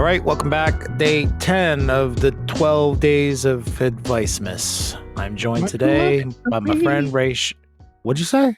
All right, welcome back. Day 10 of the 12 days of Advicemas. I'm joined today by my friend Raysean. What'd you say?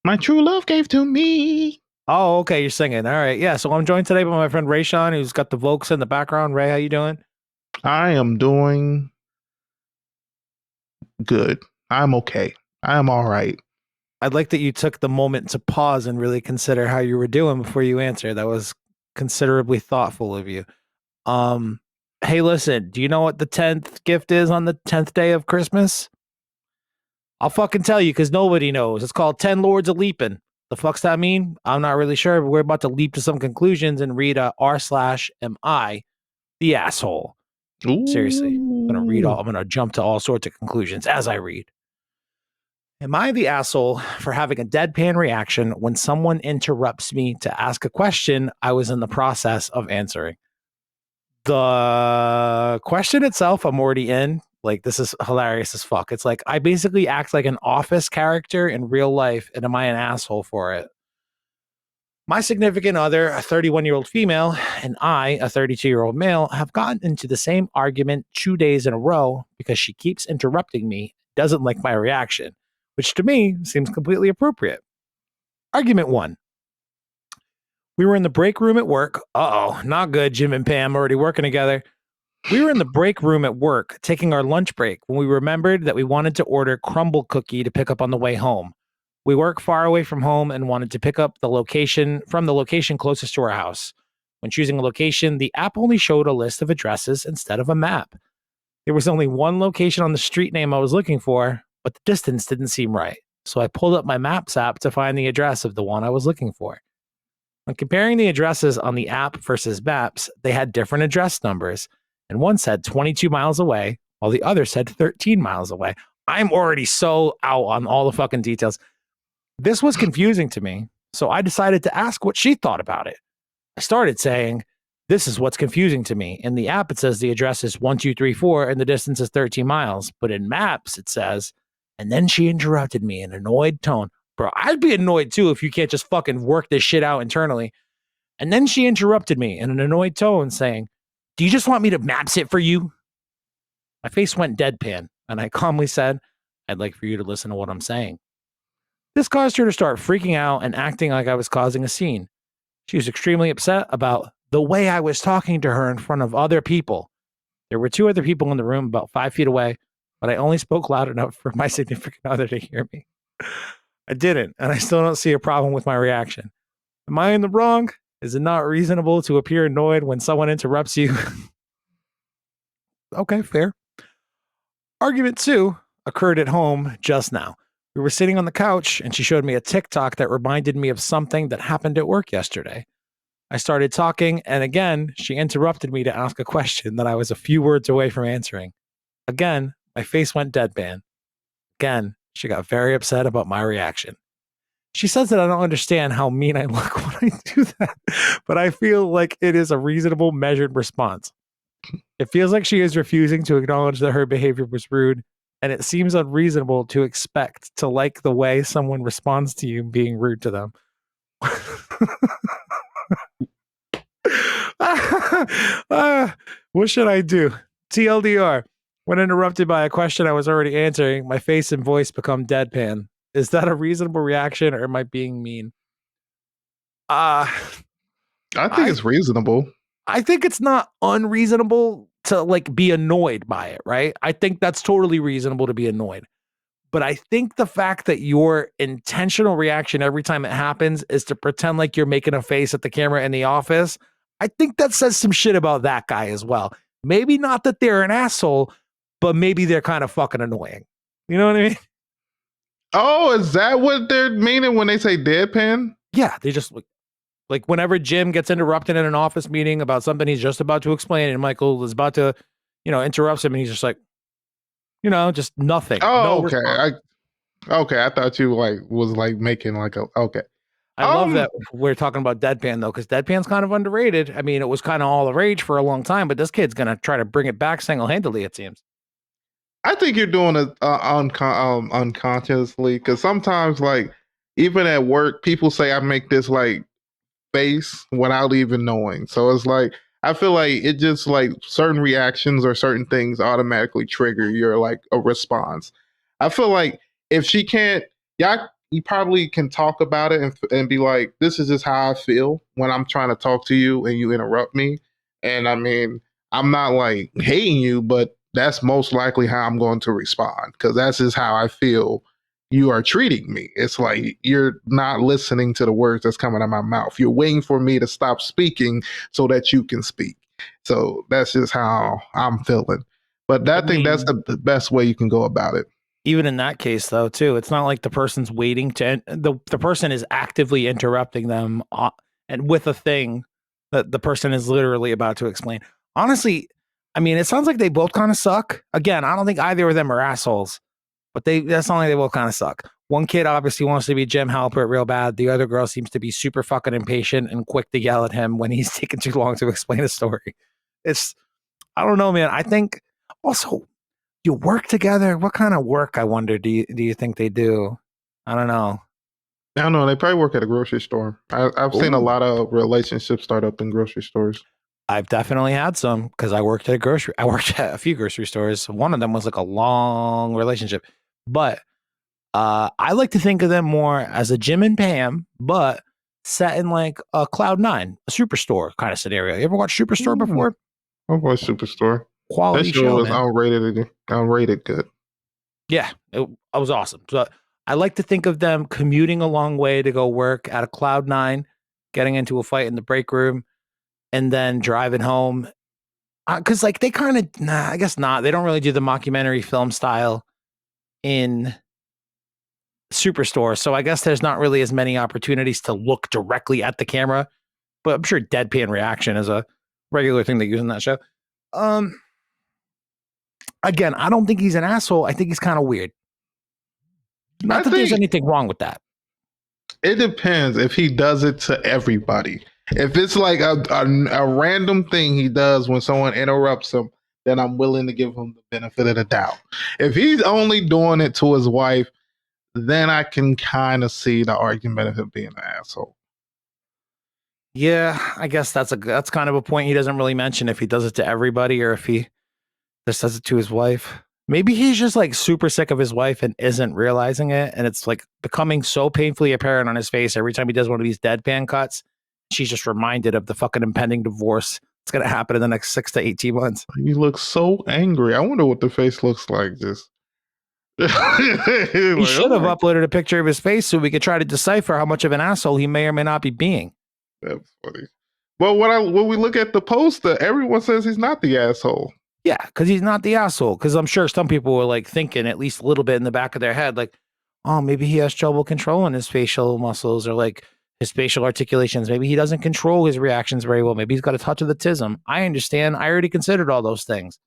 My true love gave to me. Oh, okay, you're singing. All right, yeah. So I'm joined today by my friend Raysean, who's got the Vokes in the background. Ray, how you doing? I am doing good. I'm okay. I am all right. I'd like that you took the moment to pause and really consider how you were doing before you answer. That was considerably thoughtful of you. Hey, listen, do you know what the 10th gift is on the 10th day of Christmas? I'll fucking tell you because nobody knows. It's called 10 Lords of Leaping. The fuck's that mean? I'm not really sure, but we're about to leap to some conclusions and read r/am I the asshole. Ooh. Seriously, I'm going to jump to all sorts of conclusions as I read. Am I the asshole for having a deadpan reaction when someone interrupts me to ask a question I was in the process of answering? The question itself, I'm already in. Like, this is hilarious as fuck. It's like, I basically act like an office character in real life, and am I an asshole for it? My significant other, a 31-year-old female, and I, a 32-year-old male, have gotten into the same argument 2 days in a row because she keeps interrupting me, doesn't like my reaction, which to me seems completely appropriate. Argument 1. We were in the break room at work. Uh-oh, not good, Jim and Pam already working together. We were in the break room at work taking our lunch break when we remembered that we wanted to order crumble cookie to pick up on the way home. We work far away from home and wanted to pick up the location closest to our house. When choosing a location, the app only showed a list of addresses instead of a map. There was only one location on the street name I was looking for, but the distance didn't seem right. So I pulled up my Maps app to find the address of the one I was looking for. When comparing the addresses on the app versus Maps, they had different address numbers, and one said 22 miles away, while the other said 13 miles away. I'm already so out on all the fucking details. This was confusing to me, so I decided to ask what she thought about it. I started saying, "This is what's confusing to me. In the app, it says the address is 1234 and the distance is 13 miles, but in Maps, it says," and then she interrupted me in an annoyed tone. Bro, I'd be annoyed too if you can't just fucking work this shit out internally. And then she interrupted me in an annoyed tone saying, "Do you just want me to Maps it for you?" My face went deadpan, and I calmly said, "I'd like for you to listen to what I'm saying." This caused her to start freaking out and acting like I was causing a scene. She was extremely upset about the way I was talking to her in front of other people. There were 2 other people in the room about 5 feet away, but I only spoke loud enough for my significant other to hear me. I didn't, and I still don't see a problem with my reaction. Am I in the wrong? Is it not reasonable to appear annoyed when someone interrupts you? Okay, fair. Argument 2 occurred at home just now. We were sitting on the couch, and she showed me a TikTok that reminded me of something that happened at work yesterday. I started talking, and again, she interrupted me to ask a question that I was a few words away from answering. Again, my face went deadpan. Again, she got very upset about my reaction. She says that I don't understand how mean I look when I do that, but I feel like it is a reasonable, measured response. It feels like she is refusing to acknowledge that her behavior was rude, and it seems unreasonable to expect to like the way someone responds to you being rude to them. What should I do? TLDR. When interrupted by a question I was already answering, my face and voice become deadpan. Is that a reasonable reaction, or am I being mean? I think it's reasonable. I think it's not unreasonable to like be annoyed by it, right? I think that's totally reasonable to be annoyed. But I think the fact that your intentional reaction every time it happens is to pretend like you're making a face at the camera in the office, I think that says some shit about that guy as well. Maybe not that they're an asshole, but maybe they're kind of fucking annoying. You know what I mean? Oh, is that what they're meaning when they say deadpan? Yeah, they just like whenever Jim gets interrupted in an office meeting about something he's just about to explain, and Michael is about to, interrupts him, and he's just like, just nothing. Oh, no okay. I thought you was making okay. I love that we're talking about deadpan though, because deadpan's kind of underrated. I mean, it was kind of all the rage for a long time, but this kid's gonna try to bring it back single-handedly, it seems. I think you're doing it unconsciously, because sometimes, even at work, people say I make this face without even knowing. So it's like I feel like it just like certain reactions or certain things automatically trigger your like a response. I feel like if she can't, y'all, you probably can talk about it and be like, this is just how I feel when I'm trying to talk to you and you interrupt me. And I mean, I'm not like hating you, but that's most likely how I'm going to respond because that's just how I feel you are treating me. It's like you're not listening to the words that's coming out of my mouth. You're waiting for me to stop speaking so that you can speak. So that's just how I'm feeling. But I I think that's mean, the best way you can go about it. even in that case, though, too, it's not like the person's waiting to the person is actively interrupting them and with a thing that the person is literally about to explain. Honestly, I mean, it sounds like they both kind of suck. Again, I don't think either of them are assholes, but that's not like they both kind of suck. One kid obviously wants to be Jim Halpert real bad. The other girl seems to be super fucking impatient and quick to yell at him when he's taking too long to explain a story. It's I don't know, man. I think also you work together. What kind of work, I wonder, do you think they do? I don't know. I don't know. They probably work at a grocery store. I've seen a Ooh. lot of relationships start up in grocery stores. I've definitely had some because I worked at a few grocery stores. One of them was like a long relationship, but I like to think of them more as a Jim and Pam, but set in like a Cloud9, a Superstore kind of scenario. You ever watched Superstore Mm, before? I've watched Superstore. That Quality show show, was man. unrated. Unrated good. Yeah, it was awesome. So I like to think of them commuting a long way to go work at a Cloud9, getting into a fight in the break room, and then driving home. Because like they kind of, nah, I guess not. They don't really do the mockumentary film style in Superstore. So I guess there's not really as many opportunities to look directly at the camera. But I'm sure deadpan reaction is a regular thing they use in that show. Um, Again, I don't think he's an asshole. I think he's kind of weird. I Not that there's think anything wrong with that. it depends if he does it to everybody. If it's like a random thing he does when someone interrupts him, then I'm willing to give him the benefit of the doubt. If he's only doing it to his wife, then I can kind of see the argument of him being an asshole. Yeah, I guess that's kind of a point he doesn't really mention if he does it to everybody or if he just does it to his wife. Maybe he's just like super sick of his wife and isn't realizing it, and it's like becoming so painfully apparent on his face every time he does one of these deadpan cuts. She's just reminded of the fucking impending divorce. It's gonna happen in the next 6 to 18 months. He looks so angry. I wonder what the face looks like. Just like, He should oh have my, uploaded a picture of his face so we could try to decipher how much of an asshole he may or may not be being. that's funny. But when we look at the poster, everyone says he's not the asshole. Yeah, because he's not the asshole. Because I'm sure some people were like thinking at least a little bit in the back of their head, like, oh, maybe he has trouble controlling his facial muscles or like his facial articulations. Maybe he doesn't control his reactions very well. Maybe he's got a touch of the tism. I understand. I already considered all those things.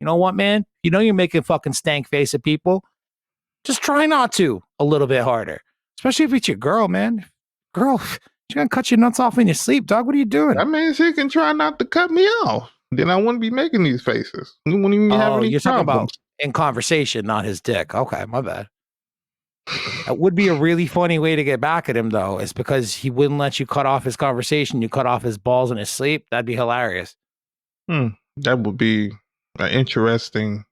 You know what, man? You know you're making fucking stank face at people. Just try not to a little bit harder, especially if it's your girl, man. Girl, she's gonna cut your nuts off in your sleep, dog. What are you doing? That means he can try not to cut me off. Then I wouldn't be making these faces. We wouldn't even have Oh, any you're talking about problems. in conversation, not his dick. Okay, my bad. That would be a really funny way to get back at him, though, is because he wouldn't let you cut off his conversation. You cut off his balls in his sleep. That'd be hilarious. That would be an interesting.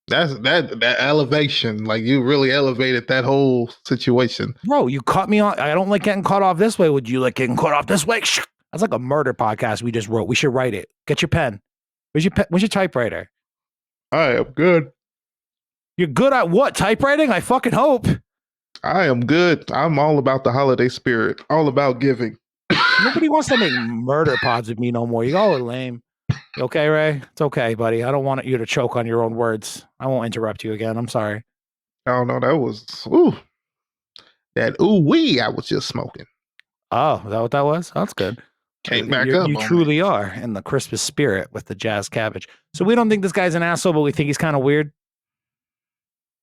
That elevation. Like you really elevated that whole situation. Bro, you cut me off. I don't like getting cut off this way. Would you like getting cut off this way? That's like a murder podcast we just wrote. We should write it. Get your pen. Where's your pen? Where's your typewriter? I am good. You're good at what? Typewriting? I fucking hope. I am good. I'm all about the holiday spirit. All about giving. Nobody wants to make murder pods with me no more. You all are lame. You okay, Ray? It's okay, buddy. I don't want you to choke on your own words. I won't interrupt you again. I'm sorry. I don't know. That was that wee I was just smoking. Oh, is that what that was? That's good. Came back up. You On truly are in the Christmas spirit with the jazz cabbage. So we don't think this guy's an asshole, but we think he's kind of weird.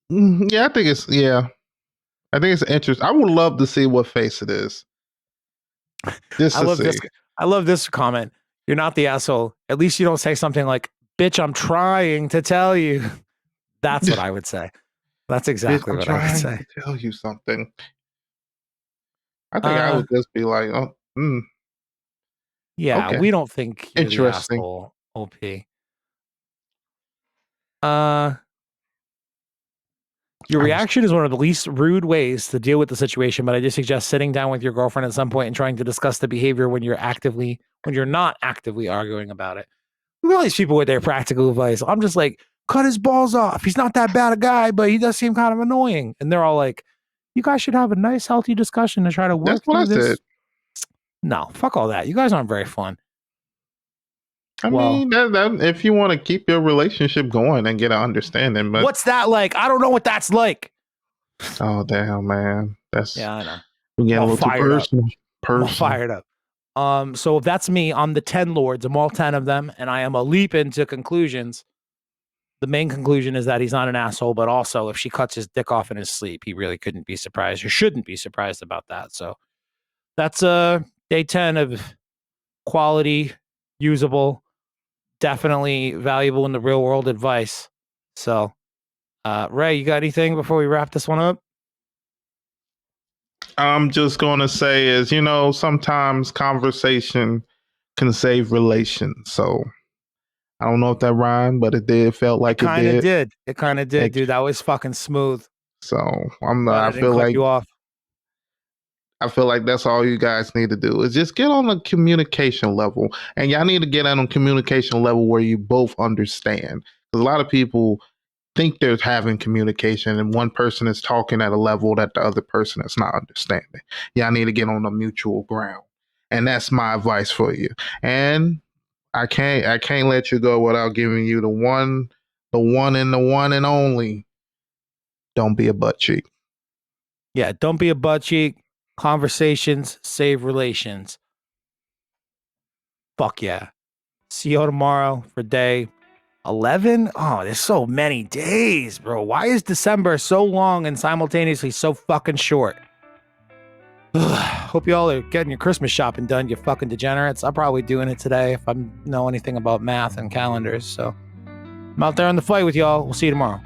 Yeah, I think it's I think it's interesting. I would love to see what face it is. Just I to love see. this. I love this comment. You're not the asshole. At least you don't say something like, "Bitch, I'm trying to tell you." That's what I would say. That's Bitch, exactly I'm what I would trying say. to tell you something. I think I would just be like, oh, Yeah, Okay. we don't think you're the Interesting. asshole, OP. Uh, your I was reaction is one of the least rude ways to deal with the situation, but I do suggest sitting down with your girlfriend at some point and trying to discuss the behavior when you're not actively arguing about it. Look at all these people with their practical advice. I'm just like, cut his balls off. He's not that bad a guy, but he does seem kind of annoying. And they're all like, you guys should have a nice, healthy discussion to try to That's work what I through said. this. No, fuck all that. You guys aren't very fun. I Well, mean, that if you want to keep your relationship going and get an understanding, but what's that like? I don't know what that's like. oh damn, man, that's Yeah, I know. we getting I'm a all little too fired up. personal. I'm all Personal. fired up. So if that's me, I'm the 10 lords. I'm all 10 of them, and I am a leap into conclusions. The main conclusion is that he's not an asshole, but also if she cuts his dick off in his sleep, he really couldn't be surprised or shouldn't be surprised about that. So that's day 10 of quality, usable, definitely valuable in the real world advice. So Ray, you got anything before we wrap this one up? I'm just gonna say is sometimes conversation can save relations. So I don't know if that rhymed, but it did. Felt It like it kind of did. did. It kind of did, It, dude. That was fucking smooth. so Glad I I didn't feel cut like you off. that's all you guys need to do is just get on a communication level, and y'all need to get on a communication level where you both understand. Because a lot of people think they're having communication, and one person is talking at a level that the other person is not understanding. Y'all need to get on a mutual ground, and that's my advice for you. And I can't let you go without giving you the one and only. Don't be a butt cheek. Yeah, don't be a butt cheek. Conversations save relations. Fuck yeah. See you tomorrow for day 11. Oh, there's so many days, bro. Why is December so long and simultaneously so fucking short? Hope you all are getting your Christmas shopping done, you fucking degenerates. I'm probably doing it today if I know anything about math and calendars. So I'm out there on the fight with y'all. We'll see you tomorrow.